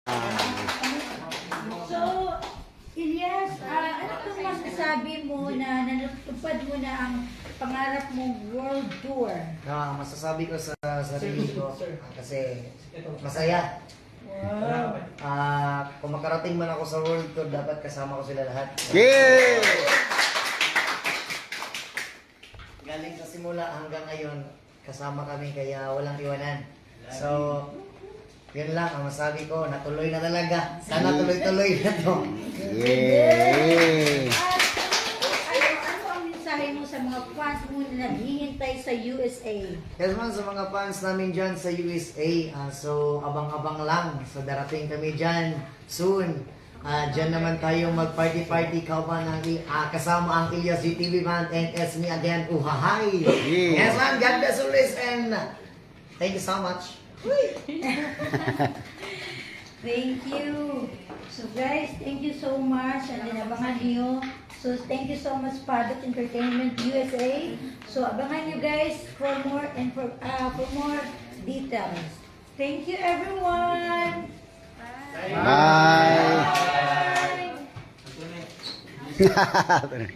So, Ilyas, ano itong masasabi mo na natupad mo na ang pangarap mong world tour? Masasabi ko sa sarili ko kasi masaya. Wow! Kung makarating man ako sa world tour, dapat kasama ko sila lahat. Yeah! Galing sa simula hanggang ngayon, kasama kami kaya walang iwanan. So, yun lang ang masabi ko, natuloy na talaga. Sana tuloy-tuloy na to. Yeah! Ano ang mensahe mo sa mga fans mo na naghihintay sa USA? Yes man, sa mga fans namin dyan sa USA, so abang-abang lang. So darating kami dyan soon. Dyan naman tayo mag-party-party kauban ng kasama ang Ilyas GTV Band and it's me again, Uhahay! Yeah. Yes man, God bless always and thank you so much. Thank you. So guys, thank you so much and then abangan niyo. So thank you so much Paddock Entertainment USA. So abangan niyo guys for more and for more details. Thank you everyone. Bye! Bye.